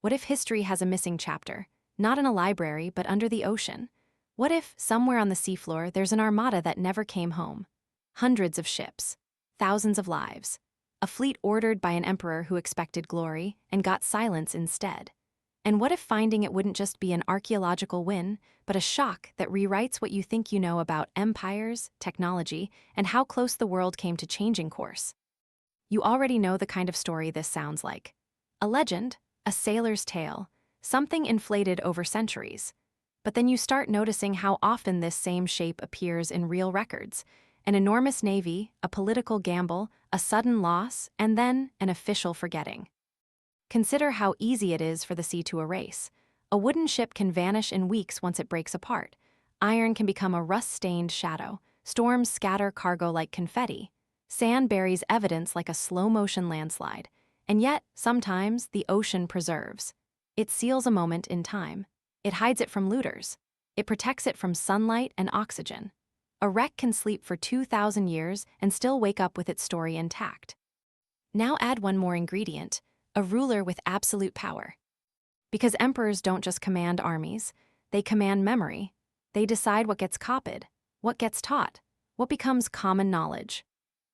What if history has a missing chapter? Not in a library, but under the ocean. What if, somewhere on the seafloor, there's an armada that never came home? Hundreds of ships. Thousands of lives. A fleet ordered by an emperor who expected glory and got silence instead. And what if finding it wouldn't just be an archaeological win, but a shock that rewrites what you think you know about empires, technology, and how close the world came to changing course? You already know the kind of story this sounds like. A legend, a sailor's tale, something inflated over centuries. But then you start noticing how often this same shape appears in real records. An enormous navy, a political gamble, a sudden loss, and then an official forgetting. Consider how easy it is for the sea to erase. A wooden ship can vanish in weeks once it breaks apart. Iron can become a rust-stained shadow. Storms scatter cargo like confetti. Sand buries evidence like a slow-motion landslide. And yet, sometimes, the ocean preserves. It seals a moment in time. It hides it from looters. It protects it from sunlight and oxygen. A wreck can sleep for 2,000 years and still wake up with its story intact. Now add one more ingredient, a ruler with absolute power. Because emperors don't just command armies, they command memory. They decide what gets copied, what gets taught, what becomes common knowledge.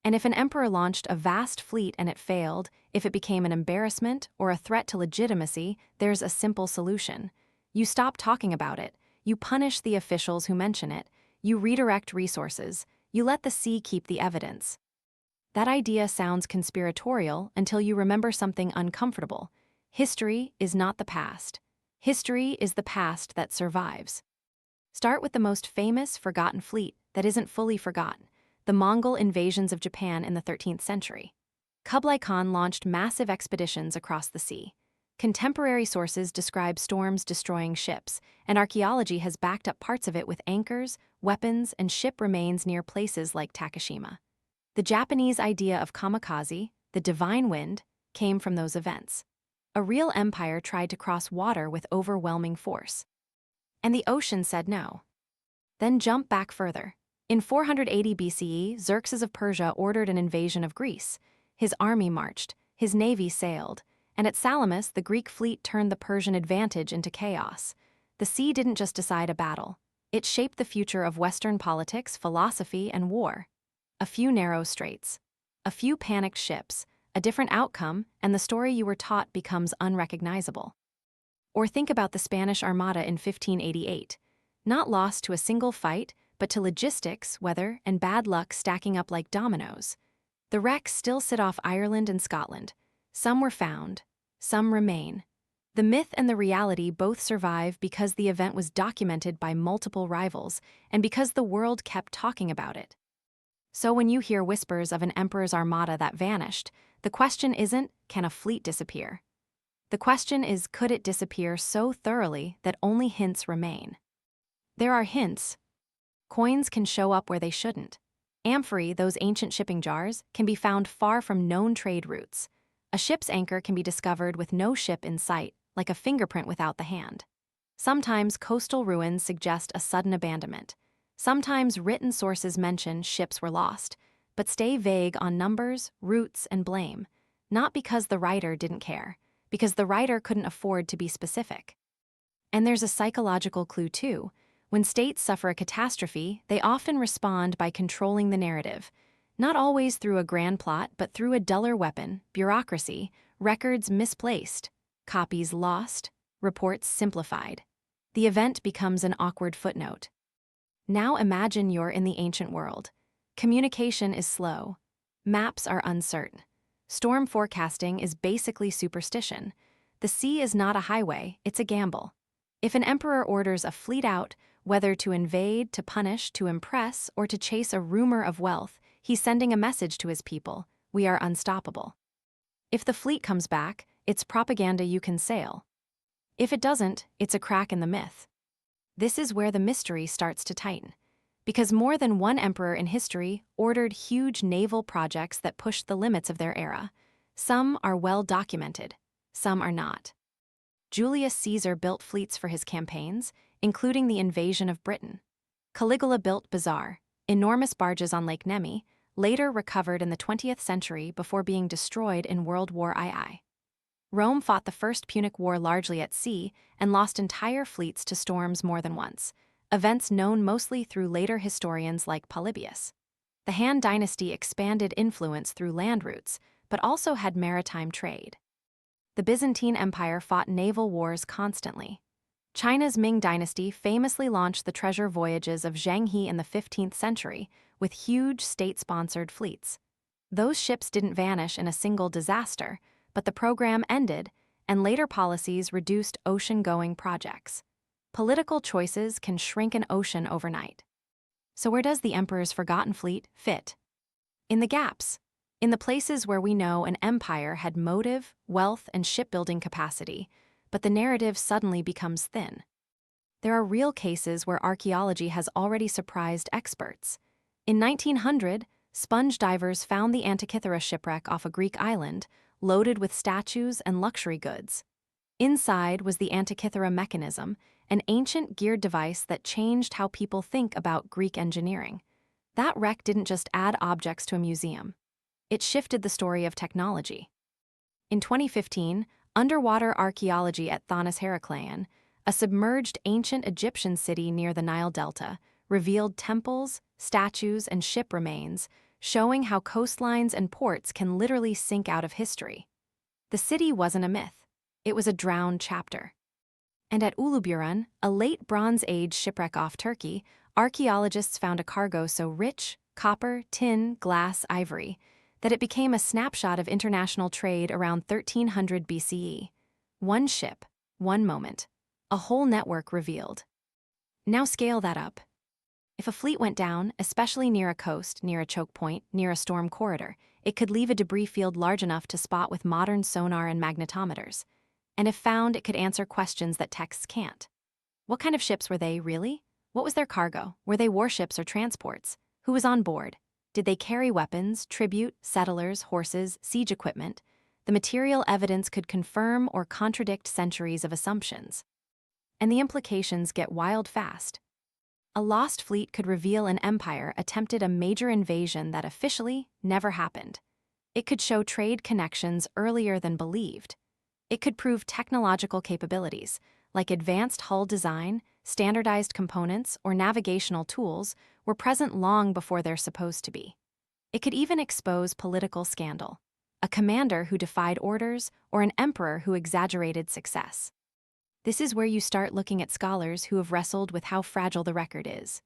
And if an emperor launched a vast fleet and it failed, if it became an embarrassment or a threat to legitimacy, there's a simple solution. You stop talking about it, you punish the officials who mention it, you redirect resources, you let the sea keep the evidence. That idea sounds conspiratorial until you remember something uncomfortable. History is not the past. History is the past that survives. Start with the most famous forgotten fleet that isn't fully forgotten, the Mongol invasions of Japan in the 13th century. Kublai Khan launched massive expeditions across the sea. Contemporary sources describe storms destroying ships, and archaeology has backed up parts of it with anchors, weapons, and ship remains near places like Takashima. The Japanese idea of kamikaze, the divine wind, came from those events. A real empire tried to cross water with overwhelming force. And the ocean said no. Then jump back further. In 480 BCE, Xerxes of Persia ordered an invasion of Greece. His army marched, his navy sailed, and at Salamis, the Greek fleet turned the Persian advantage into chaos. The sea didn't just decide a battle. It shaped the future of Western politics, philosophy, and war. A few narrow straits, a few panicked ships, a different outcome, and the story you were taught becomes unrecognizable. Or think about the Spanish Armada in 1588. Not lost to a single fight, but to logistics, weather, and bad luck stacking up like dominoes. The wrecks still sit off Ireland and Scotland. Some were found, some remain. The myth and the reality both survive because the event was documented by multiple rivals and because the world kept talking about it. So when you hear whispers of an emperor's armada that vanished, the question isn't, can a fleet disappear? The question is, could it disappear so thoroughly that only hints remain? There are hints. Coins can show up where they shouldn't. Amphorae, those ancient shipping jars, can be found far from known trade routes. A ship's anchor can be discovered with no ship in sight, like a fingerprint without the hand. Sometimes coastal ruins suggest a sudden abandonment. Sometimes written sources mention ships were lost, but stay vague on numbers, routes, and blame, not because the writer didn't care, because the writer couldn't afford to be specific. And there's a psychological clue too. When states suffer a catastrophe, they often respond by controlling the narrative, not always through a grand plot, but through a duller weapon, bureaucracy, records misplaced, copies lost, reports simplified. The event becomes an awkward footnote. Now imagine you're in the ancient world. Communication is slow. Maps are uncertain. Storm forecasting is basically superstition. The sea is not a highway, it's a gamble. If an emperor orders a fleet out, whether to invade, to punish, to impress, or to chase a rumor of wealth, he's sending a message to his people: we are unstoppable. If the fleet comes back, it's propaganda you can sail. If it doesn't, it's a crack in the myth. This is where the mystery starts to tighten, because more than one emperor in history ordered huge naval projects that pushed the limits of their era. Some are well documented, some are not. Julius Caesar built fleets for his campaigns, including the invasion of Britain. Caligula built bizarre, enormous barges on Lake Nemi, later recovered in the 20th century before being destroyed in World War II. Rome fought the First Punic War largely at sea and lost entire fleets to storms more than once, events known mostly through later historians like Polybius. The Han dynasty expanded influence through land routes, but also had maritime trade. The Byzantine Empire fought naval wars constantly. China's Ming dynasty famously launched the treasure voyages of Zheng He in the 15th century with huge state-sponsored fleets. Those ships didn't vanish in a single disaster, but the program ended, and later policies reduced ocean-going projects. Political choices can shrink an ocean overnight. So where does the emperor's forgotten fleet fit? In the gaps. In the places where we know an empire had motive, wealth, and shipbuilding capacity, but the narrative suddenly becomes thin. There are real cases where archaeology has already surprised experts. In 1900, sponge divers found the Antikythera shipwreck off a Greek island, loaded with statues and luxury goods. Inside was the Antikythera mechanism, an ancient geared device that changed how people think about Greek engineering. That wreck didn't just add objects to a museum. It shifted the story of technology. In 2015, underwater archaeology at Thonis Heracleion, a submerged ancient Egyptian city near the Nile Delta, revealed temples, statues, and ship remains, showing how coastlines and ports can literally sink out of history. The city wasn't a myth. It was a drowned chapter. And at Uluburun, a late Bronze Age shipwreck off Turkey, archaeologists found a cargo so rich, copper, tin, glass, ivory, that it became a snapshot of international trade around 1300 BCE. One ship, one moment, a whole network revealed. Now scale that up. If a fleet went down, especially near a coast, near a choke point, near a storm corridor, it could leave a debris field large enough to spot with modern sonar and magnetometers. And if found, it could answer questions that texts can't. What kind of ships were they, really? What was their cargo? Were they warships or transports? Who was on board? Did they carry weapons, tribute, settlers, horses, siege equipment? The material evidence could confirm or contradict centuries of assumptions. And the implications get wild fast. A lost fleet could reveal an empire attempted a major invasion that officially never happened. It could show trade connections earlier than believed. It could prove technological capabilities, like advanced hull design, standardized components, or navigational tools, were present long before they're supposed to be. It could even expose political scandal, a commander who defied orders, or an emperor who exaggerated success. This is where you start looking at scholars who have wrestled with how fragile the record is.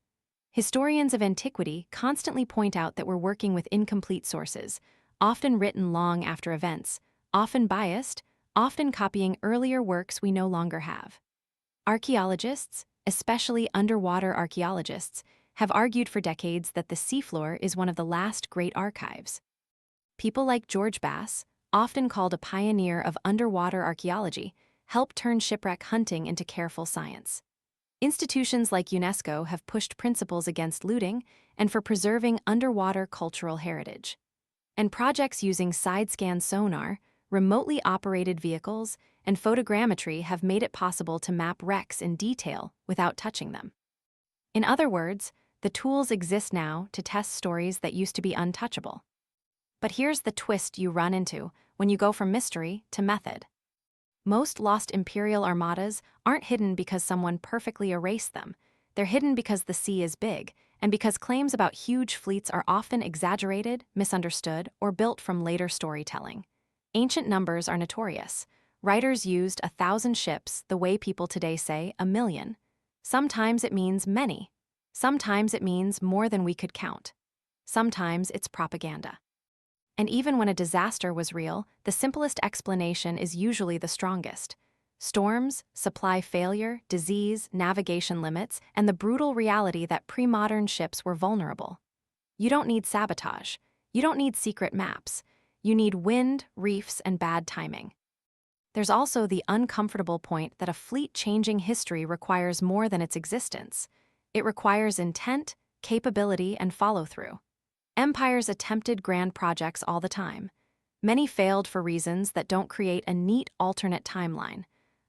Historians of antiquity constantly point out that we're working with incomplete sources, often written long after events, often biased, often copying earlier works we no longer have. Archaeologists, especially underwater archaeologists, have argued for decades that the seafloor is one of the last great archives. People like George Bass, often called a pioneer of underwater archaeology, helped turn shipwreck hunting into careful science. Institutions like UNESCO have pushed principles against looting and for preserving underwater cultural heritage. And projects using side-scan sonar, remotely operated vehicles, and photogrammetry have made it possible to map wrecks in detail without touching them. In other words, the tools exist now to test stories that used to be untouchable. But here's the twist you run into when you go from mystery to method. Most lost imperial armadas aren't hidden because someone perfectly erased them. They're hidden because the sea is big, and because claims about huge fleets are often exaggerated, misunderstood, or built from later storytelling. Ancient numbers are notorious. Writers used 1,000 ships the way people today say 1,000,000. Sometimes it means many. Sometimes it means more than we could count. Sometimes it's propaganda. And even when a disaster was real, the simplest explanation is usually the strongest. Storms, supply failure, disease, navigation limits, and the brutal reality that pre-modern ships were vulnerable. You don't need sabotage. You don't need secret maps. You need wind, reefs, and bad timing. There's also the uncomfortable point that a fleet-changing history requires more than its existence. It requires intent, capability, and follow-through. Empires attempted grand projects all the time. Many failed for reasons that don't create a neat alternate timeline.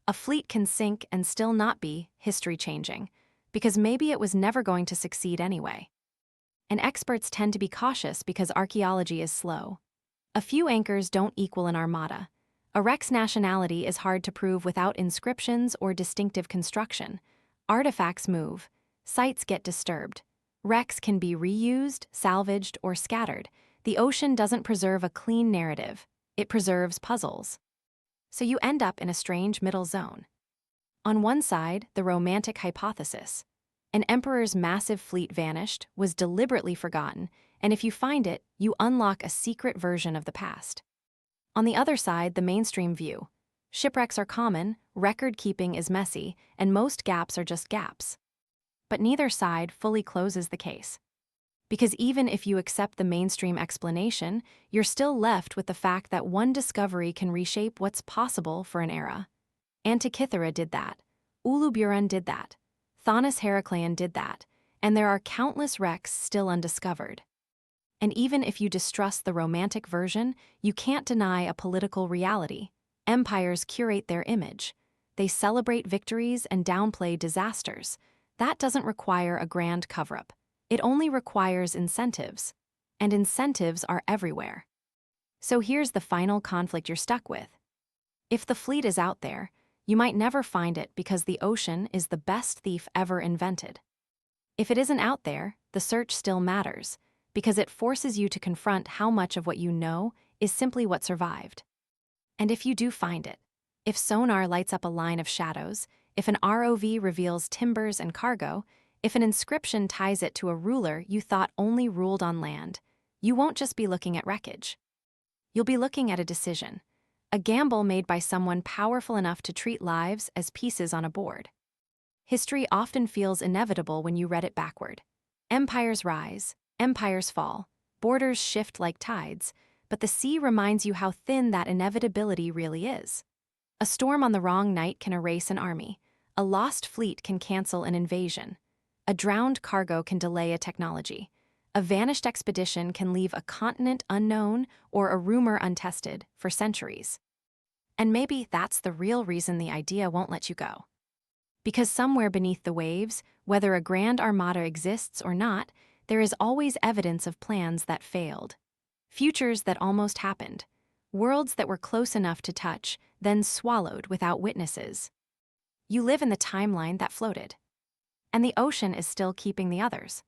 A fleet can sink and still not be history-changing, because maybe it was never going to succeed anyway. And experts tend to be cautious because archaeology is slow. A few anchors don't equal an armada. A wreck's nationality is hard to prove without inscriptions or distinctive construction. Artifacts move. Sites get disturbed. Wrecks can be reused, salvaged, or scattered. The ocean doesn't preserve a clean narrative. It preserves puzzles. So you end up in a strange middle zone. On one side, the romantic hypothesis. An emperor's massive fleet vanished, was deliberately forgotten, and if you find it, you unlock a secret version of the past. On the other side, the mainstream view. Shipwrecks are common, record-keeping is messy, and most gaps are just gaps. But neither side fully closes the case. Because even if you accept the mainstream explanation, you're still left with the fact that one discovery can reshape what's possible for an era. Antikythera did that. Uluburun did that. Thonis Heracleion did that. And there are countless wrecks still undiscovered. And even if you distrust the romantic version, you can't deny a political reality. Empires curate their image. They celebrate victories and downplay disasters. That doesn't require a grand cover-up. It only requires incentives. And incentives are everywhere. So here's the final conflict you're stuck with. If the fleet is out there, you might never find it because the ocean is the best thief ever invented. If it isn't out there, the search still matters, because it forces you to confront how much of what you know is simply what survived. And if you do find it, if sonar lights up a line of shadows, if an ROV reveals timbers and cargo, if an inscription ties it to a ruler you thought only ruled on land, you won't just be looking at wreckage. You'll be looking at a decision, a gamble made by someone powerful enough to treat lives as pieces on a board. History often feels inevitable when you read it backward. Empires rise, empires fall, borders shift like tides, but the sea reminds you how thin that inevitability really is. A storm on the wrong night can erase an army. A lost fleet can cancel an invasion. A drowned cargo can delay a technology. A vanished expedition can leave a continent unknown or a rumor untested for centuries. And maybe that's the real reason the idea won't let you go. Because somewhere beneath the waves, whether a grand armada exists or not, there is always evidence of plans that failed. Futures that almost happened. Worlds that were close enough to touch, then swallowed without witnesses. You live in the timeline that floated. And the ocean is still keeping the others.